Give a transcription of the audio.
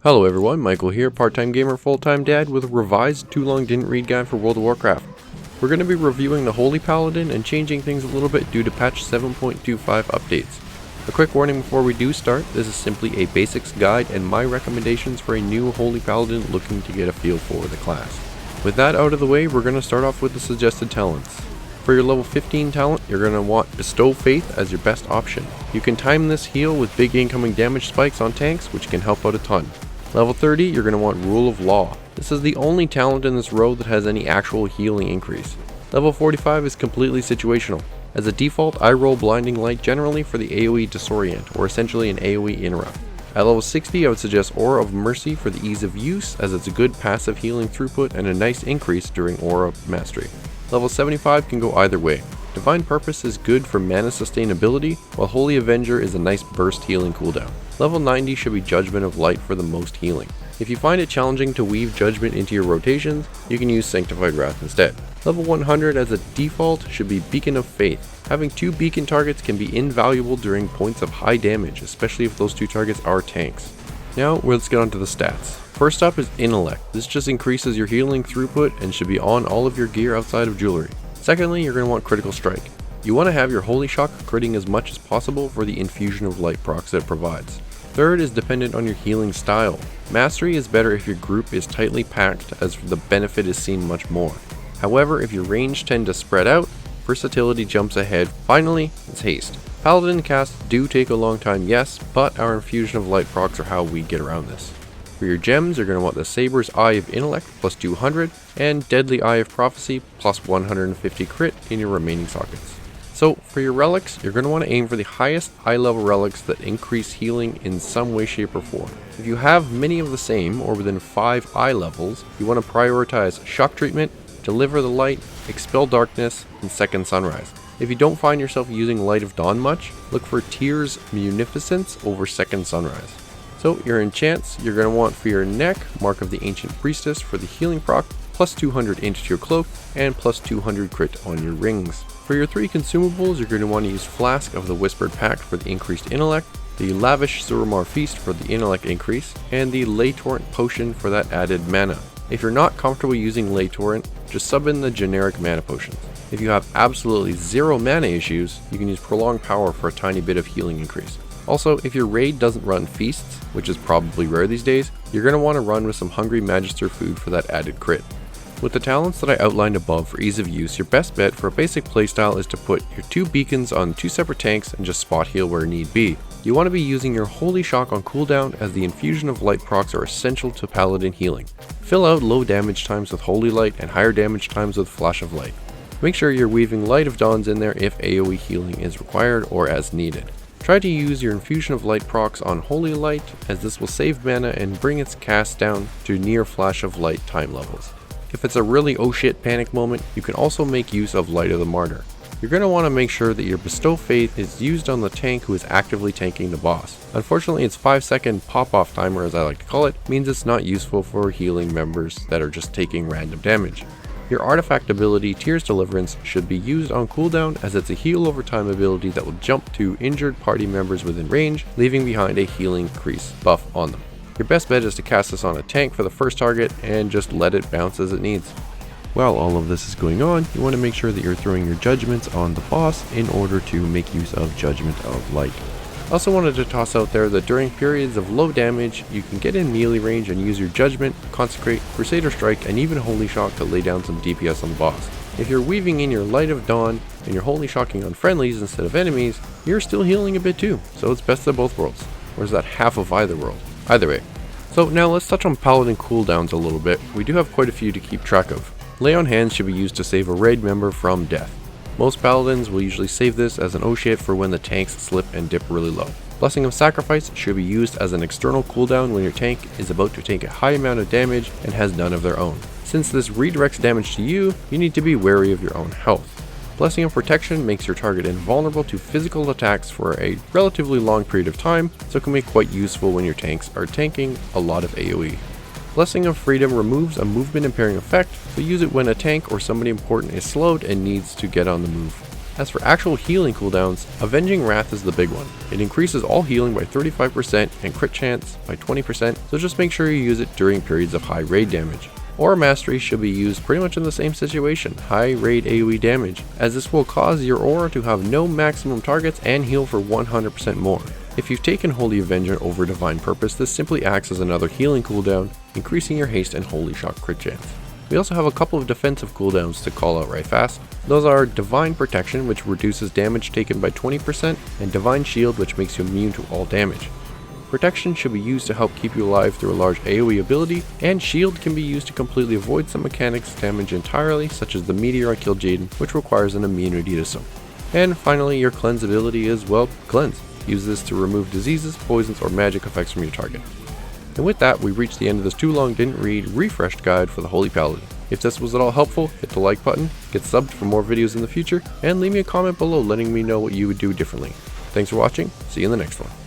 Hello everyone, Michael here, part-time gamer, full-time dad with a revised Too Long Didn't Read guide for World of Warcraft. We're going to be reviewing the Holy Paladin and changing things a little bit due to patch 7.25 updates. A quick warning before we do start, this is simply a basics guide and my recommendations for a new Holy Paladin looking to get a feel for the class. With that out of the way, we're going to start off with the suggested talents. For your level 15 talent, you're going to want Bestow Faith as your best option. You can time this heal with big incoming damage spikes on tanks, which can help out a ton. Level 30, you're going to want Rule of Law. This is the only talent in this row that has any actual healing increase. Level 45 is completely situational. As a default, I roll Blinding Light generally for the AoE Disorient, or essentially an AoE interrupt. At level 60, I would suggest Aura of Mercy for the ease of use, as it's a good passive healing throughput and a nice increase during Aura Mastery. Level 75 can go either way. Divine Purpose is good for mana sustainability, while Holy Avenger is a nice burst healing cooldown. Level 90 should be Judgment of Light for the most healing. If you find it challenging to weave Judgment into your rotations, you can use Sanctified Wrath instead. Level 100 as a default should be Beacon of Faith. Having two beacon targets can be invaluable during points of high damage, especially if those two targets are tanks. Now let's get on to the stats. First up is Intellect. This just increases your healing throughput and should be on all of your gear outside of jewelry. Secondly, you're going to want Critical Strike. You want to have your Holy Shock critting as much as possible for the infusion of light procs that it provides. Third is dependent on your healing style. Mastery is better if your group is tightly packed, as the benefit is seen much more. However, if your range tend to spread out, versatility jumps ahead. Finally, it's Haste. Paladin casts do take a long time, yes, but our infusion of light procs are how we get around this. For your gems, you're going to want the Saber's Eye of Intellect plus 200 and Deadly Eye of Prophecy plus 150 crit in your remaining sockets. So for your relics, you're going to want to aim for the highest eye level relics that increase healing in some way, shape or form. If you have many of the same or within 5 eye levels, you want to prioritize Shock Treatment, Deliver the Light, Expel Darkness, and Second Sunrise. If you don't find yourself using Light of Dawn much, look for Tears Munificence over Second Sunrise. So your enchants, you're going to want for your neck, Mark of the Ancient Priestess for the healing proc, plus 200 into your cloak, and plus 200 crit on your rings. For your 3 consumables, you're going to want to use Flask of the Whispered Pact for the increased intellect, the Lavish Suramar Feast for the intellect increase, and the Ley Torrent Potion for that added mana. If you're not comfortable using Ley Torrent, just sub in the generic mana potions. If you have absolutely zero mana issues, you can use Prolonged Power for a tiny bit of healing increase. Also, if your raid doesn't run feasts, which is probably rare these days, you're going to want to run with some Hungry Magister food for that added crit. With the talents that I outlined above for ease of use, your best bet for a basic playstyle is to put your 2 beacons on 2 separate tanks and just spot heal where need be. You want to be using your Holy Shock on cooldown, as the infusion of light procs are essential to Paladin healing. Fill out low damage times with Holy Light and higher damage times with Flash of Light. Make sure you're weaving Light of Dawns in there if AoE healing is required or as needed. Try to use your infusion of light procs on Holy Light, as this will save mana and bring its cast down to near Flash of Light time levels. If it's a really oh shit panic moment, you can also make use of Light of the Martyr. You're going to want to make sure that your Bestow Faith is used on the tank who is actively tanking the boss. Unfortunately, its 5-second pop-off timer, as I like to call it, means it's not useful for healing members that are just taking random damage. Your artifact ability, Tears Deliverance, should be used on cooldown, as it's a heal over time ability that will jump to injured party members within range, leaving behind a healing increase buff on them. Your best bet is to cast this on a tank for the first target and just let it bounce as it needs. While all of this is going on, you want to make sure that you're throwing your judgments on the boss in order to make use of Judgment of Light. Also wanted to toss out there that during periods of low damage, you can get in melee range and use your Judgment, Consecrate, Crusader Strike, and even Holy Shock to lay down some DPS on the boss. If you're weaving in your Light of Dawn and you're Holy Shocking on friendlies instead of enemies, you're still healing a bit too, so it's best of both worlds. Or is that half of either world? Either way. So now let's touch on Paladin cooldowns a little bit. We do have quite a few to keep track of. Lay on Hands should be used to save a raid member from death. Most Paladins will usually save this as an oh shit for when the tanks slip and dip really low. Blessing of Sacrifice should be used as an external cooldown when your tank is about to take a high amount of damage and has none of their own. Since this redirects damage to you, you need to be wary of your own health. Blessing of Protection makes your target invulnerable to physical attacks for a relatively long period of time, so it can be quite useful when your tanks are tanking a lot of AoE. Blessing of Freedom removes a movement impairing effect, so use it when a tank or somebody important is slowed and needs to get on the move. As for actual healing cooldowns, Avenging Wrath is the big one. It increases all healing by 35% and crit chance by 20%, so just make sure you use it during periods of high raid damage. Aura Mastery should be used pretty much in the same situation, high raid AoE damage, as this will cause your aura to have no maximum targets and heal for 100% more. If you've taken Holy Avenger over Divine Purpose, this simply acts as another healing cooldown, increasing your haste and Holy Shock crit chance. We also have a couple of defensive cooldowns to call out right fast. Those are Divine Protection, which reduces damage taken by 20%, and Divine Shield, which makes you immune to all damage. Protection should be used to help keep you alive through a large AoE ability, and Shield can be used to completely avoid some mechanics damage entirely, such as the meteor I killed Jaden, which requires an immunity to some. And finally, your Cleanse ability is, well, Cleanse. Use this to remove diseases, poisons, or magic effects from your target. And with that, we reached the end of this too long didn't read refreshed guide for the Holy Paladin. If this was at all helpful, hit the like button, get subbed for more videos in the future, and leave me a comment below letting me know what you would do differently. Thanks for watching, see you in the next one.